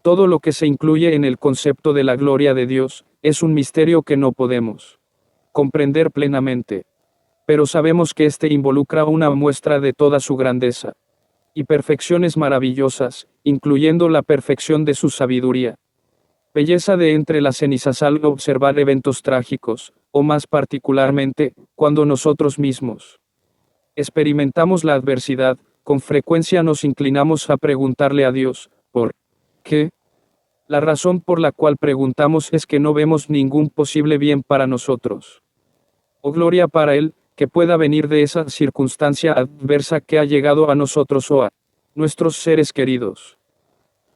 Todo lo que se incluye en el concepto de la gloria de Dios, es un misterio que no podemos comprender plenamente. Pero sabemos que este involucra una muestra de toda su grandeza y perfecciones maravillosas, incluyendo la perfección de su sabiduría. Belleza de entre las cenizas al observar eventos trágicos, o más particularmente, cuando nosotros mismos experimentamos la adversidad, con frecuencia nos inclinamos a preguntarle a Dios, ¿por qué? La razón por la cual preguntamos es que no vemos ningún posible bien para nosotros, o gloria para Él, que pueda venir de esa circunstancia adversa que ha llegado a nosotros o a nuestros seres queridos.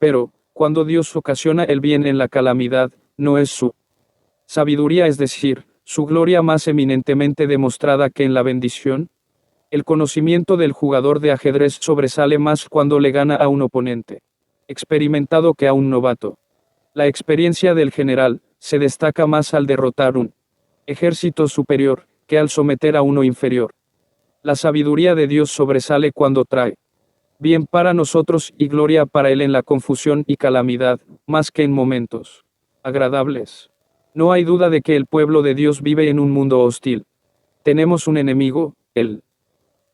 Pero, cuando Dios ocasiona el bien en la calamidad, no es su sabiduría, es decir, su gloria más eminentemente demostrada que en la bendición. El conocimiento del jugador de ajedrez sobresale más cuando le gana a un oponente experimentado que a un novato. La experiencia del general se destaca más al derrotar un ejército superior que al someter a uno inferior. La sabiduría de Dios sobresale cuando trae bien para nosotros y gloria para Él en la confusión y calamidad, más que en momentos agradables. No hay duda de que el pueblo de Dios vive en un mundo hostil. Tenemos un enemigo, el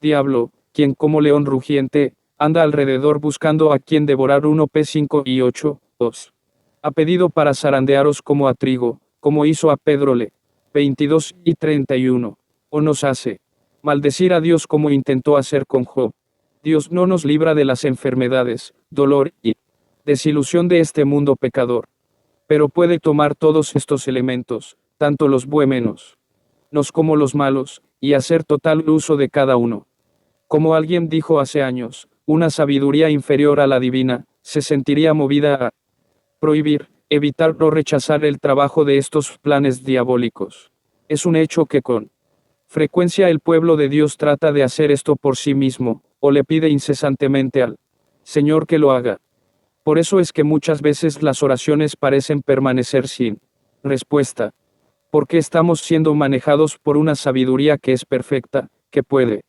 diablo, quien como león rugiente, anda alrededor buscando a quien devorar. 1 P 5 y 8, 2. Ha pedido para zarandearos como a trigo, como hizo a Pedro. 22 y 31. O nos hace maldecir a Dios como intentó hacer con Job. Dios no nos libra de las enfermedades, dolor y desilusión de este mundo pecador. Pero puede tomar todos estos elementos, tanto los buenos como los malos, y hacer total uso de cada uno. Como alguien dijo hace años, una sabiduría inferior a la divina, se sentiría movida a prohibir, evitar o rechazar el trabajo de estos planes diabólicos. Es un hecho que con frecuencia el pueblo de Dios trata de hacer esto por sí mismo, o le pide incesantemente al Señor que lo haga. Por eso es que muchas veces las oraciones parecen permanecer sin respuesta. Porque estamos siendo manejados por una sabiduría que es perfecta, que puede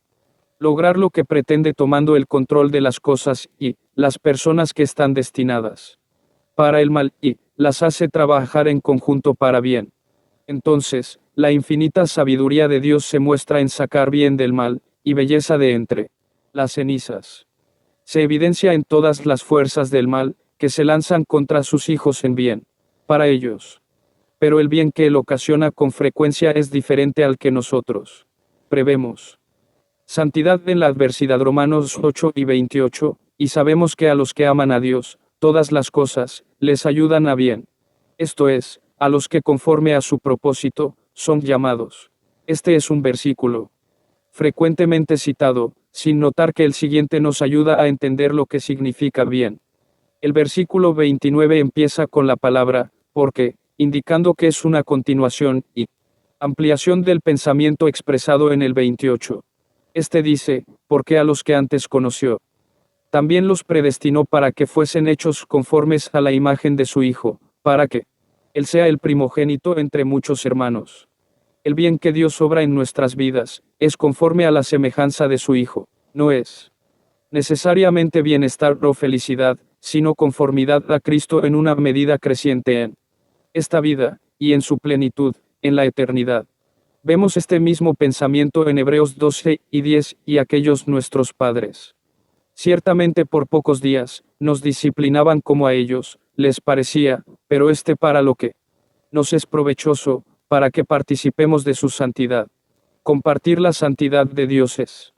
lograr lo que pretende tomando el control de las cosas y las personas que están destinadas para el mal y las hace trabajar en conjunto para bien. Entonces, la infinita sabiduría de Dios se muestra en sacar bien del mal y belleza de entre las cenizas. Se evidencia en todas las fuerzas del mal que se lanzan contra sus hijos en bien para ellos. Pero el bien que él ocasiona con frecuencia es diferente al que nosotros prevemos. Santidad en la adversidad. Romanos 8 y 28, y sabemos que a los que aman a Dios, todas las cosas, les ayudan a bien. Esto es, a los que conforme a su propósito, son llamados. Este es un versículo frecuentemente citado, sin notar que el siguiente nos ayuda a entender lo que significa bien. El versículo 29 empieza con la palabra, porque, indicando que es una continuación y ampliación del pensamiento expresado en el 28. Este dice, porque a los que antes conoció, también los predestinó para que fuesen hechos conformes a la imagen de su Hijo, para que Él sea el primogénito entre muchos hermanos. El bien que Dios obra en nuestras vidas, es conforme a la semejanza de su Hijo, no es necesariamente bienestar o felicidad, sino conformidad a Cristo en una medida creciente en esta vida, y en su plenitud, en la eternidad. Vemos este mismo pensamiento en Hebreos 12 y 10, y aquellos nuestros padres. Ciertamente por pocos días, nos disciplinaban como a ellos, les parecía, pero para lo que nos es provechoso, para que participemos de su santidad. Compartir la santidad de Dios es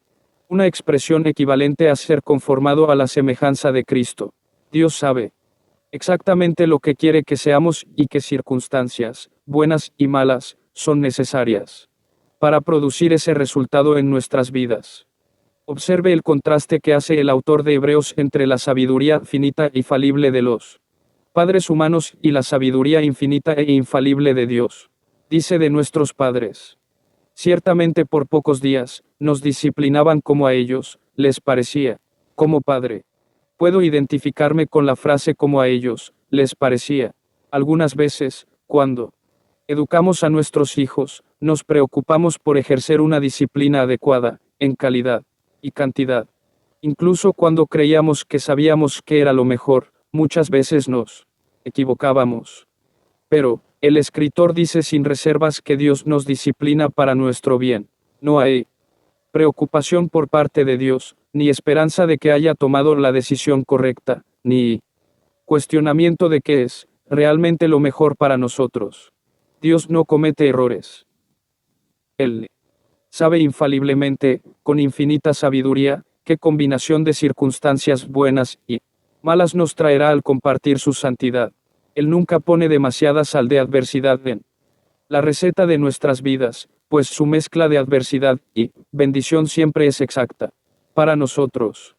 una expresión equivalente a ser conformado a la semejanza de Cristo. Dios sabe exactamente lo que quiere que seamos y qué circunstancias, buenas y malas, son necesarias para producir ese resultado en nuestras vidas. Observe el contraste que hace el autor de Hebreos entre la sabiduría finita y falible de los padres humanos y la sabiduría infinita e infalible de Dios. Dice de nuestros padres. Ciertamente por pocos días, nos disciplinaban como a ellos, les parecía, como padre. Puedo identificarme con la frase como a ellos, les parecía. Algunas veces, cuando educamos a nuestros hijos, nos preocupamos por ejercer una disciplina adecuada, en calidad y cantidad. Incluso cuando creíamos que sabíamos que era lo mejor, muchas veces nos equivocábamos. Pero, el escritor dice sin reservas que Dios nos disciplina para nuestro bien. No hay preocupación por parte de Dios, ni esperanza de que haya tomado la decisión correcta, ni cuestionamiento de que es realmente lo mejor para nosotros. Dios no comete errores. Él sabe infaliblemente, con infinita sabiduría, qué combinación de circunstancias buenas y malas nos traerá al compartir su santidad. Él nunca pone demasiada sal de adversidad en la receta de nuestras vidas, pues su mezcla de adversidad y bendición siempre es exacta para nosotros.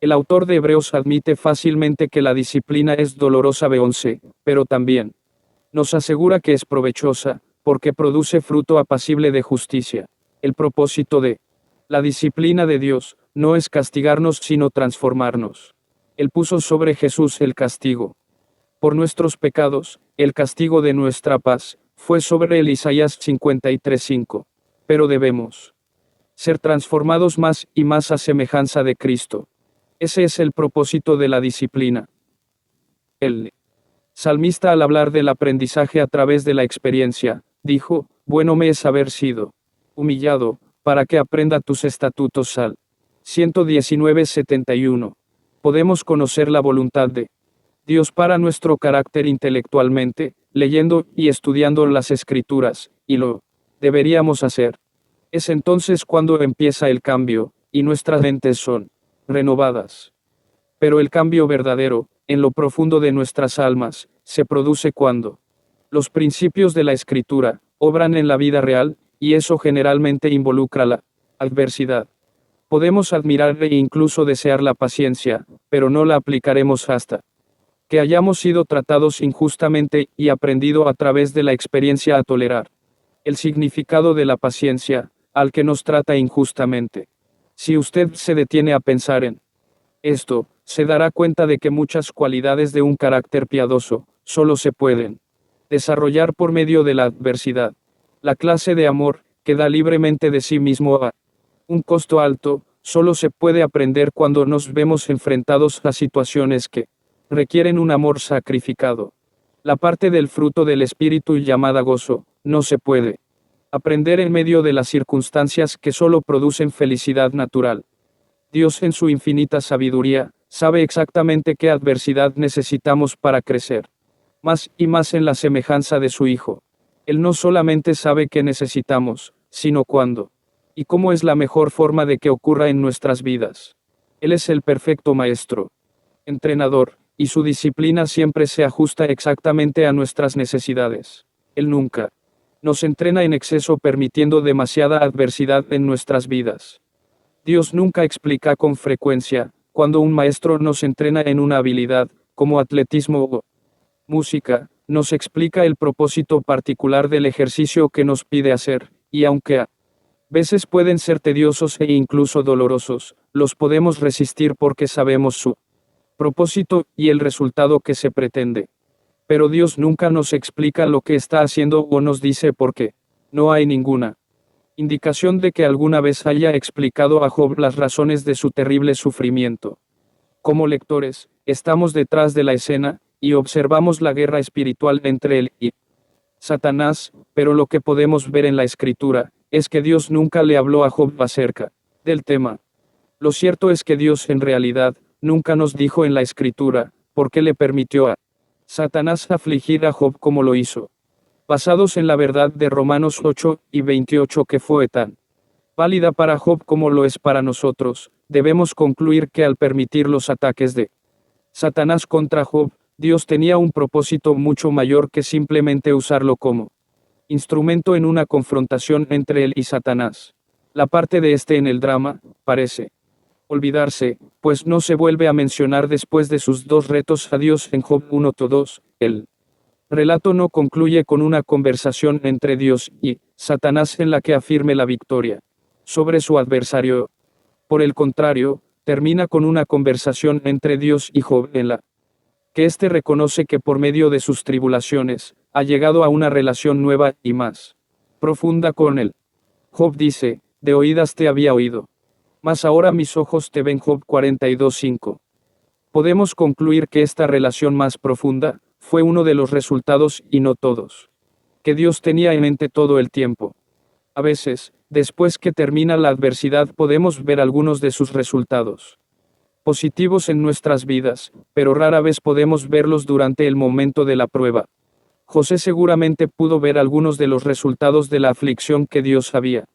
El autor de Hebreos admite fácilmente que la disciplina es dolorosa 11, pero también nos asegura que es provechosa, porque produce fruto apacible de justicia. El propósito de la disciplina de Dios no es castigarnos sino transformarnos. Él puso sobre Jesús el castigo por nuestros pecados, el castigo de nuestra paz, fue sobre él. Isaías 53:5. Pero debemos ser transformados más y más a semejanza de Cristo. Ese es el propósito de la disciplina. El salmista, al hablar del aprendizaje a través de la experiencia, dijo, bueno me es haber sido humillado, para que aprenda tus estatutos. Sal. 119:71. Podemos conocer la voluntad de Dios para nuestro carácter intelectualmente, leyendo y estudiando las Escrituras, y lo deberíamos hacer. Es entonces cuando empieza el cambio, y nuestras mentes son renovadas. Pero el cambio verdadero, en lo profundo de nuestras almas, se produce cuando los principios de la Escritura obran en la vida real, y eso generalmente involucra la adversidad. Podemos admirar e incluso desear la paciencia, pero no la aplicaremos hasta que hayamos sido tratados injustamente y aprendido a través de la experiencia a tolerar el significado de la paciencia, al que nos trata injustamente. Si usted se detiene a pensar en esto, se dará cuenta de que muchas cualidades de un carácter piadoso solo se pueden desarrollar por medio de la adversidad. La clase de amor, que da libremente de sí mismo a un costo alto, solo se puede aprender cuando nos vemos enfrentados a situaciones que requieren un amor sacrificado. La parte del fruto del espíritu llamada gozo, no se puede aprender en medio de las circunstancias que solo producen felicidad natural. Dios en su infinita sabiduría, sabe exactamente qué adversidad necesitamos para crecer más y más en la semejanza de su Hijo. Él no solamente sabe qué necesitamos, sino cuándo y cómo es la mejor forma de que ocurra en nuestras vidas. Él es el perfecto maestro, entrenador, y su disciplina siempre se ajusta exactamente a nuestras necesidades. Él nunca nos entrena en exceso permitiendo demasiada adversidad en nuestras vidas. Dios nunca explica con frecuencia, cuando un maestro nos entrena en una habilidad, como atletismo o música, nos explica el propósito particular del ejercicio que nos pide hacer, y aunque a veces pueden ser tediosos e incluso dolorosos, los podemos resistir porque sabemos su propósito y el resultado que se pretende. Pero Dios nunca nos explica lo que está haciendo o nos dice por qué. No hay ninguna indicación de que alguna vez haya explicado a Job las razones de su terrible sufrimiento. Como lectores, estamos detrás de la escena, y observamos la guerra espiritual entre él y Satanás, pero lo que podemos ver en la Escritura, es que Dios nunca le habló a Job acerca del tema. Lo cierto es que Dios en realidad, nunca nos dijo en la Escritura, por qué le permitió a Satanás afligir a Job como lo hizo. Basados en la verdad de Romanos 8:28 que fue tan válida para Job como lo es para nosotros, debemos concluir que al permitir los ataques de Satanás contra Job, Dios tenía un propósito mucho mayor que simplemente usarlo como instrumento en una confrontación entre él y Satanás. La parte de este en el drama, parece olvidarse, pues no se vuelve a mencionar después de sus dos retos a Dios en Job 1:2. El relato no concluye con una conversación entre Dios y Satanás en la que afirme la victoria sobre su adversario. Por el contrario, termina con una conversación entre Dios y Job en la que éste reconoce que por medio de sus tribulaciones, ha llegado a una relación nueva y más profunda con él. Job dice, de oídas te había oído, mas ahora mis ojos te ven. Job 42:5. Podemos concluir que esta relación más profunda fue uno de los resultados y no todos, que Dios tenía en mente todo el tiempo. A veces, después que termina la adversidad podemos ver algunos de sus resultados positivos en nuestras vidas, pero rara vez podemos verlos durante el momento de la prueba. José seguramente pudo ver algunos de los resultados de la aflicción que Dios había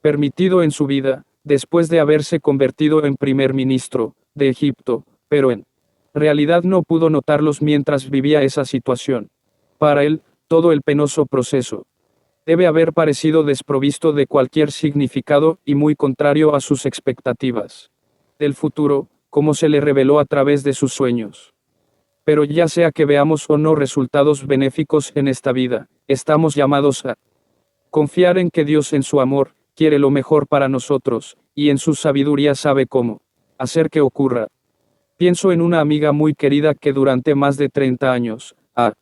permitido en su vida, después de haberse convertido en primer ministro de Egipto, pero en realidad no pudo notarlos mientras vivía esa situación. Para él, todo el penoso proceso debe haber parecido desprovisto de cualquier significado y muy contrario a sus expectativas del futuro, como se le reveló a través de sus sueños. Pero ya sea que veamos o no resultados benéficos en esta vida, estamos llamados a confiar en que Dios en su amor quiere lo mejor para nosotros, y en su sabiduría sabe cómo hacer que ocurra. Pienso en una amiga muy querida que durante más de 30 años ha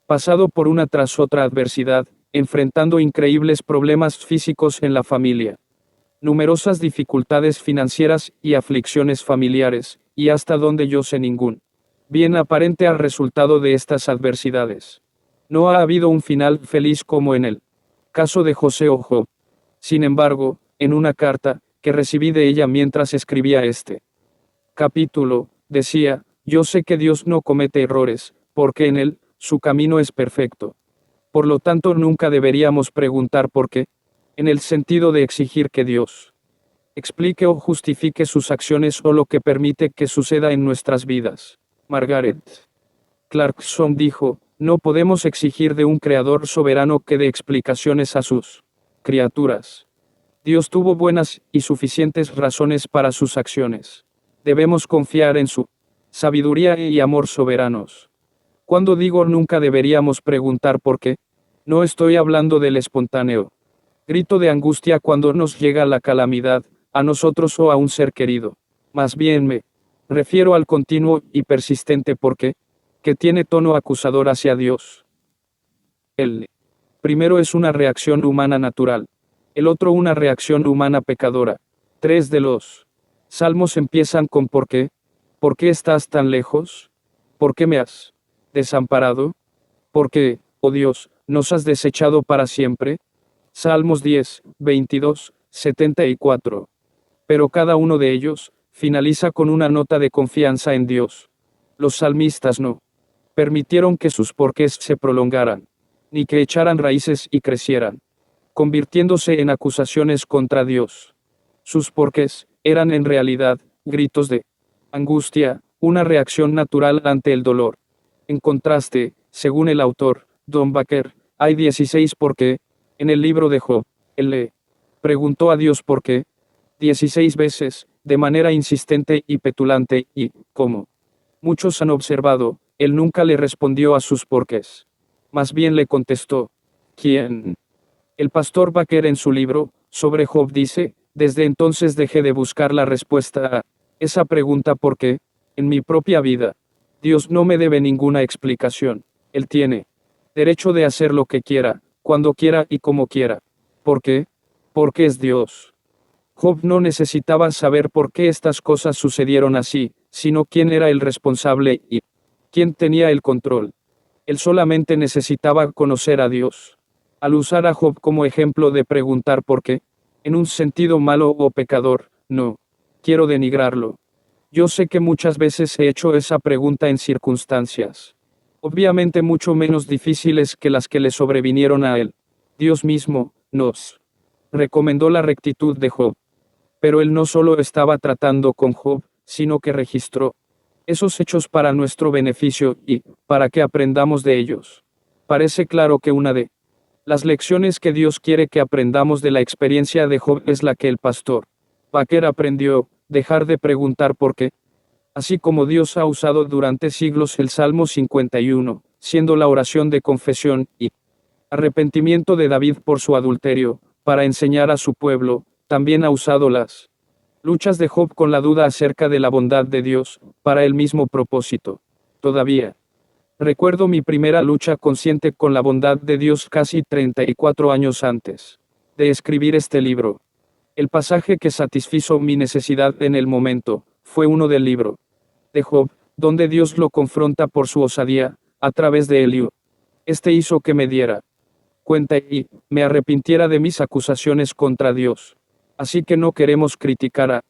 pasado por una tras otra adversidad, enfrentando increíbles problemas físicos en la familia, numerosas dificultades financieras y aflicciones familiares, y hasta donde yo sé ningún bien aparente al resultado de estas adversidades. No ha habido un final feliz como en el caso de José o Job. Sin embargo, en una carta que recibí de ella mientras escribía este capítulo, decía: yo sé que Dios no comete errores, porque en él, su camino es perfecto. Por lo tanto, nunca deberíamos preguntar por qué, en el sentido de exigir que Dios explique o justifique sus acciones o lo que permite que suceda en nuestras vidas. Margaret Clarkson dijo: no podemos exigir de un creador soberano que dé explicaciones a sus criaturas. Dios tuvo buenas y suficientes razones para sus acciones. Debemos confiar en su sabiduría y amor soberanos. Cuando digo nunca deberíamos preguntar por qué, no estoy hablando del espontáneo grito de angustia cuando nos llega la calamidad, a nosotros o a un ser querido. Más bien me refiero al continuo y persistente por qué, que tiene tono acusador hacia Dios. El primero es una reacción humana natural, el otro una reacción humana pecadora. 3 de los salmos empiezan con ¿por qué? ¿Por qué estás tan lejos? ¿Por qué me has desamparado? ¿Por qué, oh Dios, nos has desechado para siempre? Salmos 10, 22, 74. Pero cada uno de ellos finaliza con una nota de confianza en Dios. Los salmistas no permitieron que sus porqués se prolongaran, ni que echaran raíces y crecieran, convirtiéndose en acusaciones contra Dios. Sus porqués eran en realidad gritos de angustia, una reacción natural ante el dolor. En contraste, según el autor, Don Baker, hay 16 por qué. En el libro de Job, él le preguntó a Dios por qué 16 veces, de manera insistente y petulante, y, como muchos han observado, él nunca le respondió a sus porqués. Más bien le contestó: ¿quién? El pastor Baker en su libro, sobre Job dice: desde entonces dejé de buscar la respuesta a esa pregunta porque, en mi propia vida, Dios no me debe ninguna explicación. Él tiene derecho de hacer lo que quiera, cuando quiera y como quiera. ¿Por qué? Porque es Dios. Job no necesitaba saber por qué estas cosas sucedieron así, sino quién era el responsable y quién tenía el control. Él solamente necesitaba conocer a Dios. Al usar a Job como ejemplo de preguntar por qué, en un sentido malo o pecador, no quiero denigrarlo. Yo sé que muchas veces he hecho esa pregunta en circunstancias obviamente mucho menos difíciles que las que le sobrevinieron a él. Dios mismo nos recomendó la rectitud de Job. Pero él no solo estaba tratando con Job, sino que registró esos hechos para nuestro beneficio y para que aprendamos de ellos. Parece claro que una de las lecciones que Dios quiere que aprendamos de la experiencia de Job es la que el pastor Baker aprendió: dejar de preguntar por qué. Así como Dios ha usado durante siglos el Salmo 51, siendo la oración de confesión y arrepentimiento de David por su adulterio, para enseñar a su pueblo, también ha usado las luchas de Job con la duda acerca de la bondad de Dios, para el mismo propósito. Todavía recuerdo mi primera lucha consciente con la bondad de Dios casi 34 años antes de escribir este libro. El pasaje que satisfizo mi necesidad en el momento fue uno del libro de Job, donde Dios lo confronta por su osadía, a través de Eliú. Este hizo que me diera cuenta y me arrepintiera de mis acusaciones contra Dios. Así que no queremos criticar a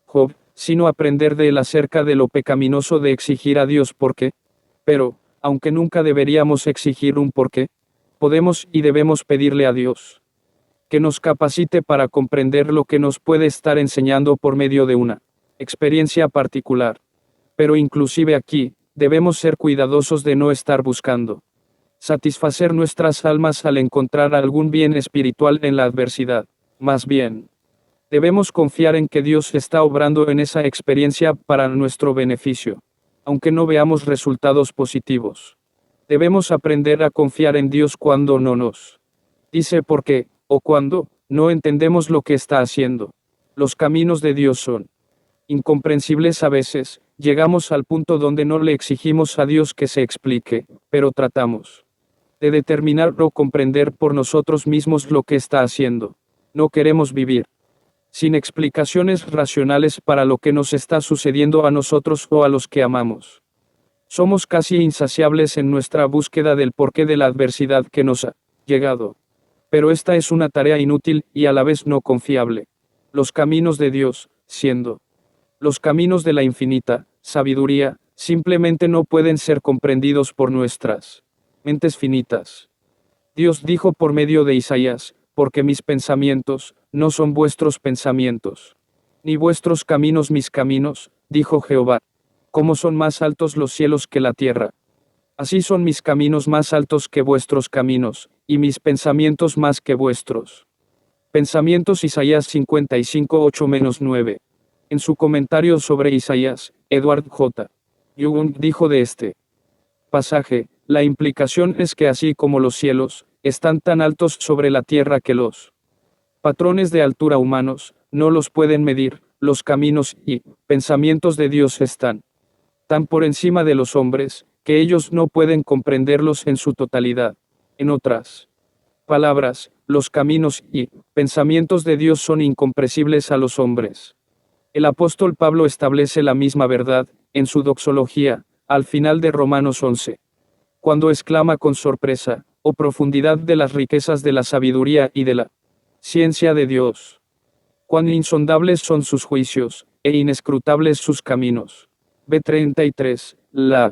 Job, sino aprender de él acerca de lo pecaminoso de exigir a Dios por qué. Pero, aunque nunca deberíamos exigir un por qué, podemos y debemos pedirle a Dios que nos capacite para comprender lo que nos puede estar enseñando por medio de una experiencia particular. Pero inclusive aquí, debemos ser cuidadosos de no estar buscando satisfacer nuestras almas al encontrar algún bien espiritual en la adversidad. Más bien, debemos confiar en que Dios está obrando en esa experiencia para nuestro beneficio, aunque no veamos resultados positivos. Debemos aprender a confiar en Dios cuando no nos dice por qué, o cuando no entendemos lo que está haciendo. Los caminos de Dios son incomprensibles a veces. Llegamos al punto donde no le exigimos a Dios que se explique, pero tratamos de determinar o comprender por nosotros mismos lo que está haciendo. No queremos vivir sin explicaciones racionales para lo que nos está sucediendo a nosotros o a los que amamos. Somos casi insaciables en nuestra búsqueda del porqué de la adversidad que nos ha llegado. Pero esta es una tarea inútil y a la vez no confiable. Los caminos de Dios, siendo los caminos de la infinita sabiduría, simplemente no pueden ser comprendidos por nuestras mentes finitas. Dios dijo por medio de Isaías, porque mis pensamientos no son vuestros pensamientos, ni vuestros caminos mis caminos, dijo Jehová. Como son más altos los cielos que la tierra, así son mis caminos más altos que vuestros caminos, y mis pensamientos más que vuestros pensamientos. Isaías 55:8-9. En su comentario sobre Isaías, Edward J. Young dijo de este pasaje, la implicación es que así como los cielos están tan altos sobre la tierra que los patrones de altura humanos no los pueden medir, los caminos y pensamientos de Dios están tan por encima de los hombres, que ellos no pueden comprenderlos en su totalidad. En otras palabras, los caminos y pensamientos de Dios son incomprensibles a los hombres. El apóstol Pablo establece la misma verdad, en su doxología, al final de Romanos 11. Cuando exclama con sorpresa, oh profundidad de las riquezas de la sabiduría y de la ciencia de Dios. Cuán insondables son sus juicios, e inescrutables sus caminos. B33, la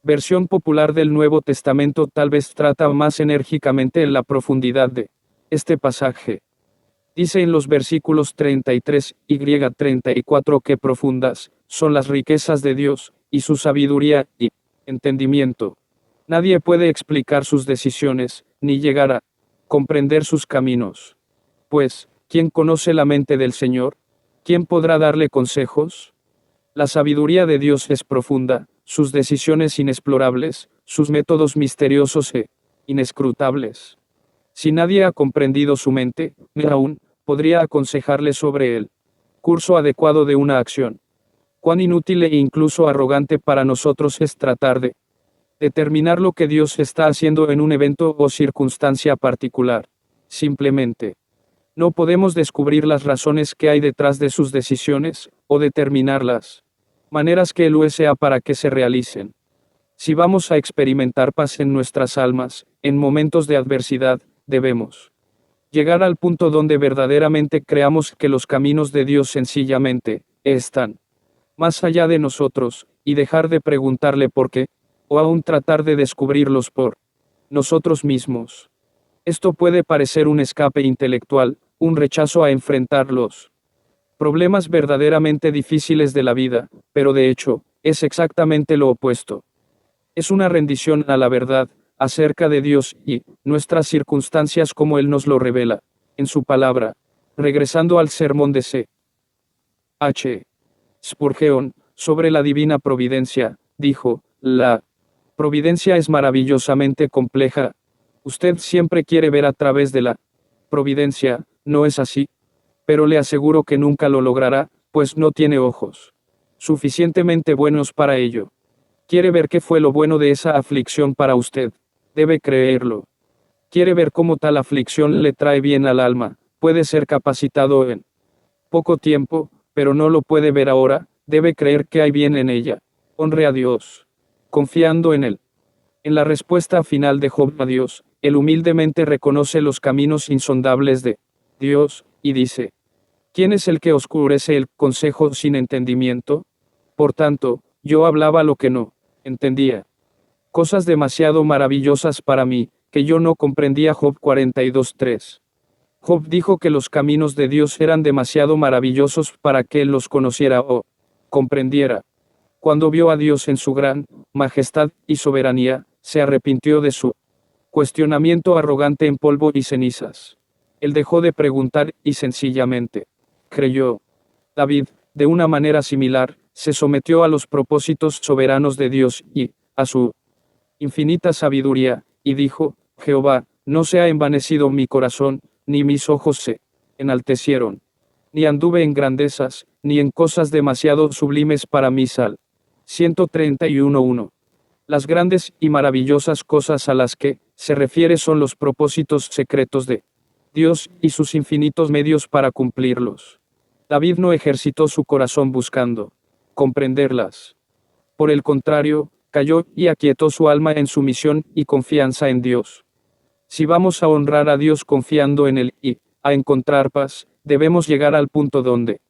versión popular del Nuevo Testamento tal vez trata más enérgicamente la profundidad de este pasaje. Dice en los versículos 33 y 34 que profundas son las riquezas de Dios, y su sabiduría y entendimiento. Nadie puede explicar sus decisiones, ni llegar a comprender sus caminos. Pues, ¿quién conoce la mente del Señor? ¿Quién podrá darle consejos? La sabiduría de Dios es profunda, sus decisiones inexplorables, sus métodos misteriosos e inescrutables. Si nadie ha comprendido su mente, ni aún podría aconsejarle sobre el curso adecuado de una acción. Cuán inútil e incluso arrogante para nosotros es tratar de determinar lo que Dios está haciendo en un evento o circunstancia particular. Simplemente, no podemos descubrir las razones que hay detrás de sus decisiones, o determinar las maneras que Él usa para que se realicen. Si vamos a experimentar paz en nuestras almas, en momentos de adversidad, debemos llegar al punto donde verdaderamente creamos que los caminos de Dios sencillamente están más allá de nosotros, y dejar de preguntarle por qué, o aún tratar de descubrirlos por nosotros mismos. Esto puede parecer un escape intelectual, un rechazo a enfrentar los problemas verdaderamente difíciles de la vida, pero de hecho, es exactamente lo opuesto. Es una rendición a la verdad acerca de Dios y nuestras circunstancias como Él nos lo revela en su palabra. Regresando al sermón de C. H. Spurgeon, sobre la divina providencia, dijo, la providencia es maravillosamente compleja. Usted siempre quiere ver a través de la providencia, ¿no es así? Pero le aseguro que nunca lo logrará, pues no tiene ojos suficientemente buenos para ello. Quiere ver qué fue lo bueno de esa aflicción para usted. Debe creerlo. Quiere ver cómo tal aflicción le trae bien al alma. Puede ser capacitado en poco tiempo, pero no lo puede ver ahora. Debe creer que hay bien en ella. Honre a Dios, confiando en Él. En la respuesta final de Job a Dios, él humildemente reconoce los caminos insondables de Dios, y dice: ¿Quién es el que oscurece el consejo sin entendimiento? Por tanto, yo hablaba lo que no entendía. Cosas demasiado maravillosas para mí, que yo no comprendía. Job 42:3. Job dijo que los caminos de Dios eran demasiado maravillosos para que él los conociera o comprendiera. Cuando vio a Dios en su gran majestad y soberanía, se arrepintió de su cuestionamiento arrogante en polvo y cenizas. Él dejó de preguntar y sencillamente creyó. David, de una manera similar, se sometió a los propósitos soberanos de Dios y a su infinita sabiduría, y dijo: Jehová, no se ha envanecido mi corazón, ni mis ojos se enaltecieron. Ni anduve en grandezas, ni en cosas demasiado sublimes para mi sal. 131:1. Las grandes y maravillosas cosas a las que se refiere son los propósitos secretos de Dios y sus infinitos medios para cumplirlos. David no ejercitó su corazón buscando comprenderlas. Por el contrario, calló y aquietó su alma en sumisión y confianza en Dios. Si vamos a honrar a Dios confiando en Él y a encontrar paz, debemos llegar al punto donde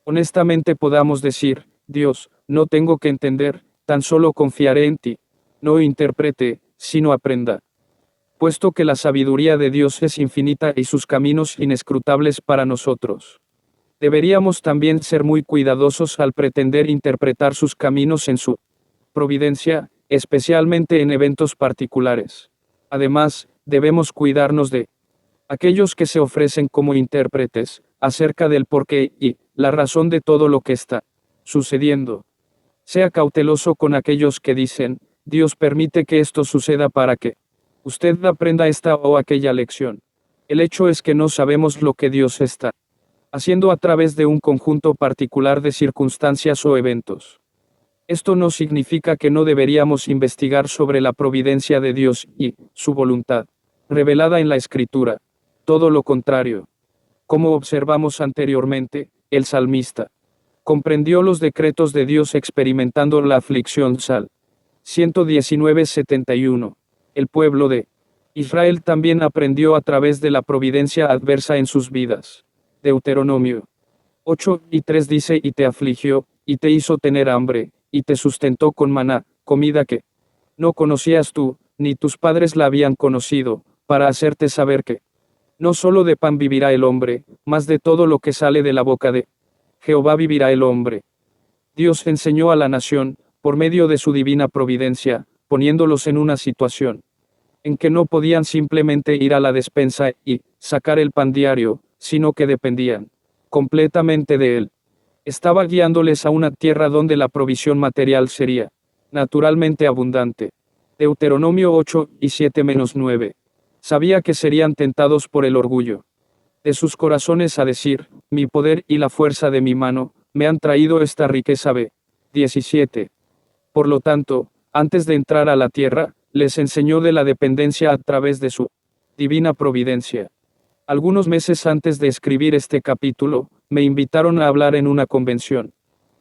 honestamente podamos decir: Dios, no tengo que entender, tan solo confiaré en ti. No interprete, sino aprenda. Puesto que la sabiduría de Dios es infinita y sus caminos inescrutables para nosotros, deberíamos también ser muy cuidadosos al pretender interpretar sus caminos en su providencia, especialmente en eventos particulares. Además, debemos cuidarnos de aquellos que se ofrecen como intérpretes acerca del porqué y la razón de todo lo que está sucediendo. Sea cauteloso con aquellos que dicen: Dios permite que esto suceda para que usted aprenda esta o aquella lección. El hecho es que no sabemos lo que Dios está haciendo a través de un conjunto particular de circunstancias o eventos. Esto no significa que no deberíamos investigar sobre la providencia de Dios y su voluntad revelada en la Escritura. Todo lo contrario. Como observamos anteriormente, el salmista comprendió los decretos de Dios experimentando la aflicción. Sal. 119:71. El pueblo de Israel también aprendió a través de la providencia adversa en sus vidas. Deuteronomio 8:3 dice: y te afligió, y te hizo tener hambre, y te sustentó con maná, comida que no conocías tú, ni tus padres la habían conocido, para hacerte saber que no solo de pan vivirá el hombre, mas de todo lo que sale de la boca de Jehová vivirá el hombre. Dios enseñó a la nación, por medio de su divina providencia, poniéndolos en una situación en que no podían simplemente ir a la despensa y sacar el pan diario, sino que dependían completamente de Él. Estaba guiándoles a una tierra donde la provisión material sería naturalmente abundante. Deuteronomio 8:7-9. Sabía que serían tentados por el orgullo de sus corazones a decir: mi poder y la fuerza de mi mano me han traído esta riqueza. 17. Por lo tanto, antes de entrar a la tierra, les enseñó de la dependencia a través de su divina providencia. Algunos meses antes de escribir este capítulo, me invitaron a hablar en una convención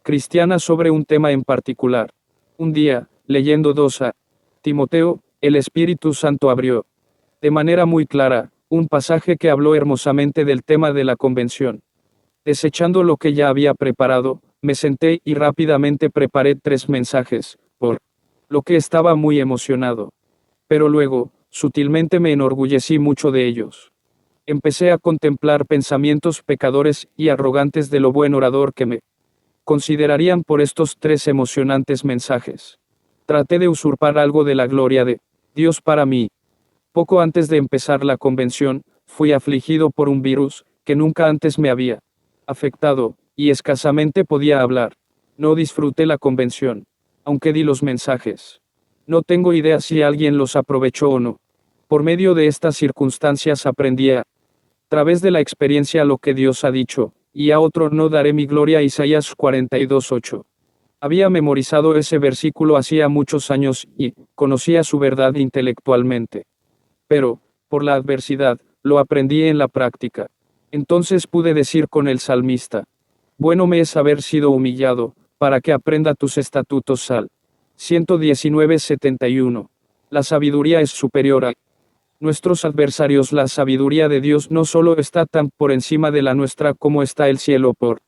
cristiana sobre un tema en particular. Un día, leyendo 2 Timoteo, el Espíritu Santo abrió de manera muy clara un pasaje que habló hermosamente del tema de la convención. Desechando lo que ya había preparado, me senté y rápidamente preparé 3 mensajes, por lo que estaba muy emocionado. Pero luego, sutilmente me enorgullecí mucho de ellos. Empecé a contemplar pensamientos pecadores y arrogantes de lo buen orador que me considerarían por estos 3 emocionantes mensajes. Traté de usurpar algo de la gloria de Dios para mí. Poco antes de empezar la convención, fui afligido por un virus que nunca antes me había afectado, y escasamente podía hablar. No disfruté la convención, aunque di los mensajes. No tengo idea si alguien los aprovechó o no. Por medio de estas circunstancias aprendí a través de la experiencia lo que Dios ha dicho, y a otro no daré mi gloria. Isaías 42:8. Había memorizado ese versículo hacía muchos años y conocía su verdad intelectualmente. Pero, por la adversidad, lo aprendí en la práctica. Entonces pude decir con el salmista: bueno me es haber sido humillado, para que aprenda tus estatutos. Sal. 119:71. La sabiduría es superior a nuestros adversarios. La sabiduría de Dios no solo está tan por encima de la nuestra como está el cielo por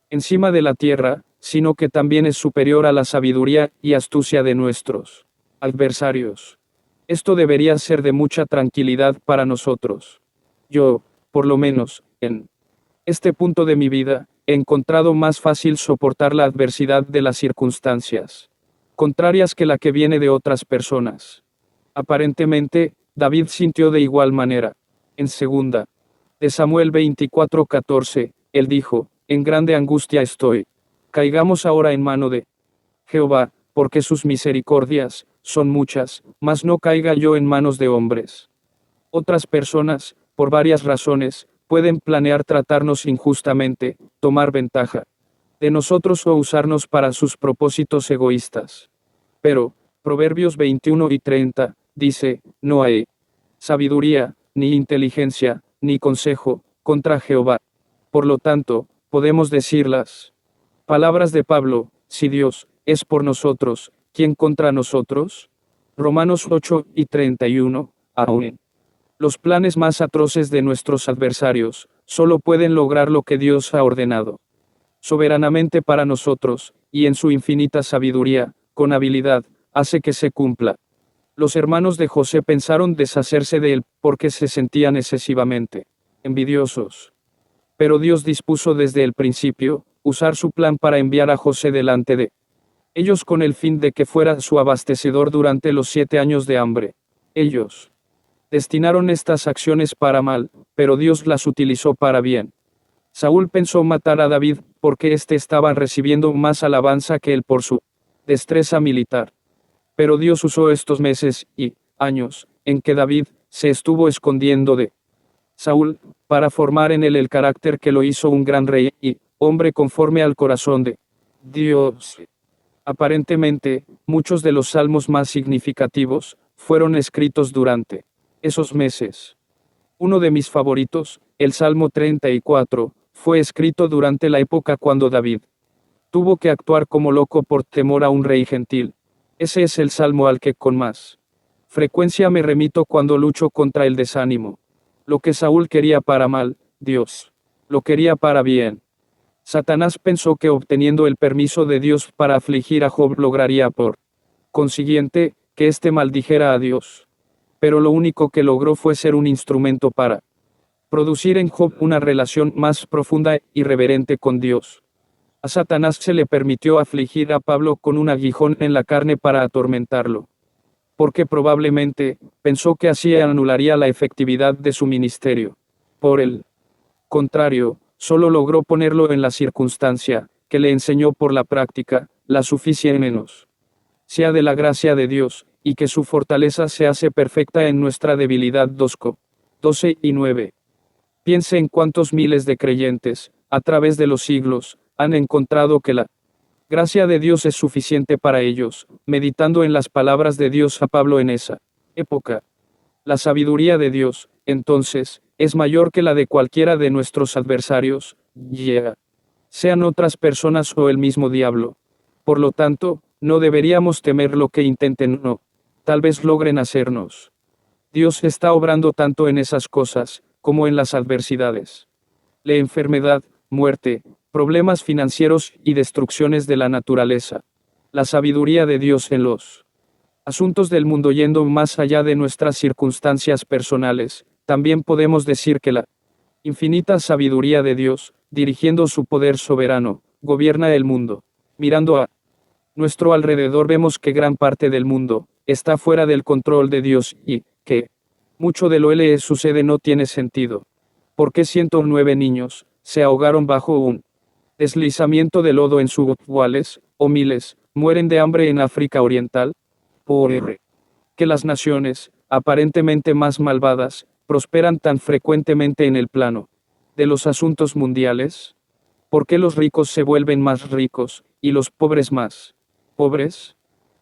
encima de la tierra, sino que también es superior a la sabiduría y astucia de nuestros adversarios. Esto debería ser de mucha tranquilidad para nosotros. Yo, por lo menos, en este punto de mi vida, he encontrado más fácil soportar la adversidad de las circunstancias contrarias que la que viene de otras personas. Aparentemente, David sintió de igual manera. En 2 de Samuel 24:14, él dijo, en grande angustia estoy. Caigamos ahora en mano de Jehová, porque sus misericordias son muchas, mas no caiga yo en manos de hombres. Otras personas, por varias razones, pueden planear tratarnos injustamente, tomar ventaja de nosotros o usarnos para sus propósitos egoístas. Pero, Proverbios 21:30, dice, no hay sabiduría, ni inteligencia, ni consejo, contra Jehová. Por lo tanto, podemos decir las palabras de Pablo, si Dios es por nosotros, ¿quién contra nosotros? Romanos 8:31, aún los planes más atroces de nuestros adversarios, solo pueden lograr lo que Dios ha ordenado soberanamente para nosotros, y en su infinita sabiduría, con habilidad, hace que se cumpla. Los hermanos de José pensaron deshacerse de él, porque se sentían excesivamente envidiosos. Pero Dios dispuso desde el principio, usar su plan para enviar a José delante de ellos con el fin de que fuera su abastecedor durante los 7 años de hambre. Ellos destinaron estas acciones para mal, pero Dios las utilizó para bien. Saúl pensó matar a David, porque éste estaba recibiendo más alabanza que él por su destreza militar. Pero Dios usó estos meses y años en que David se estuvo escondiendo de Saúl, para formar en él el carácter que lo hizo un gran rey y hombre conforme al corazón de Dios. Aparentemente, muchos de los salmos más significativos fueron escritos durante esos meses. Uno de mis favoritos, el Salmo 34, fue escrito durante la época cuando David tuvo que actuar como loco por temor a un rey gentil. Ese es el salmo al que con más frecuencia me remito cuando lucho contra el desánimo. Lo que Saúl quería para mal, Dios lo quería para bien. Satanás pensó que obteniendo el permiso de Dios para afligir a Job lograría por consiguiente, que éste maldijera a Dios. Pero lo único que logró fue ser un instrumento para producir en Job una relación más profunda y reverente con Dios. A Satanás se le permitió afligir a Pablo con un aguijón en la carne para atormentarlo. Porque probablemente, pensó que así anularía la efectividad de su ministerio. Por el contrario, solo logró ponerlo en la circunstancia, que le enseñó por la práctica, la suficiencia menos. Sea de la gracia de Dios, y que su fortaleza se hace perfecta en nuestra debilidad. 2:12-9. Piense en cuántos miles de creyentes, a través de los siglos, han encontrado que la gracia de Dios es suficiente para ellos, meditando en las palabras de Dios a Pablo en esa época. La sabiduría de Dios, entonces, es mayor que la de cualquiera de nuestros adversarios, sean otras personas o el mismo diablo. Por lo tanto, no deberíamos temer lo que intenten o tal vez logren hacernos. Dios está obrando tanto en esas cosas, como en las adversidades. La enfermedad, muerte, problemas financieros y destrucciones de la naturaleza. La sabiduría de Dios en los asuntos del mundo yendo más allá de nuestras circunstancias personales. También podemos decir que la infinita sabiduría de Dios, dirigiendo su poder soberano, gobierna el mundo. Mirando a nuestro alrededor vemos que gran parte del mundo está fuera del control de Dios y que mucho de lo que sucede no tiene sentido. ¿Por qué 109 niños se ahogaron bajo un deslizamiento de lodo en Subwales, o miles mueren de hambre en África Oriental? ¿Por qué las naciones, aparentemente más malvadas, prosperan tan frecuentemente en el plano de los asuntos mundiales? ¿Por qué los ricos se vuelven más ricos, y los pobres más pobres?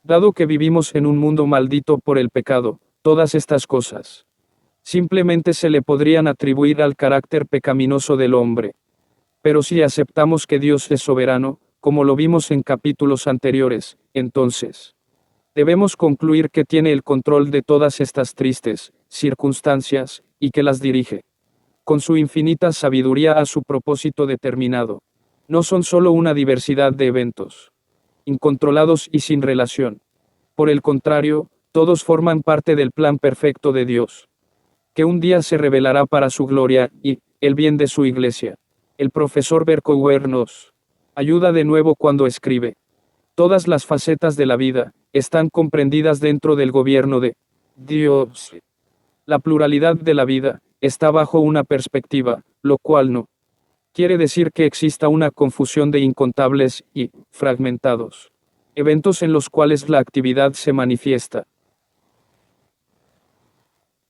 Dado que vivimos en un mundo maldito por el pecado, todas estas cosas simplemente se le podrían atribuir al carácter pecaminoso del hombre. Pero si aceptamos que Dios es soberano, como lo vimos en capítulos anteriores, entonces Debemos concluir que tiene el control de todas estas tristes circunstancias, y que las dirige con su infinita sabiduría a su propósito determinado. No son solo una diversidad de eventos incontrolados y sin relación. Por el contrario, todos forman parte del plan perfecto de Dios, que un día se revelará para su gloria y el bien de su iglesia. El profesor Berkouwer nos ayuda de nuevo cuando escribe: todas las facetas de la vida están comprendidas dentro del gobierno de Dios. La pluralidad de la vida está bajo una perspectiva, lo cual no quiere decir que exista una confusión de incontables y fragmentados eventos en los cuales la actividad se manifiesta.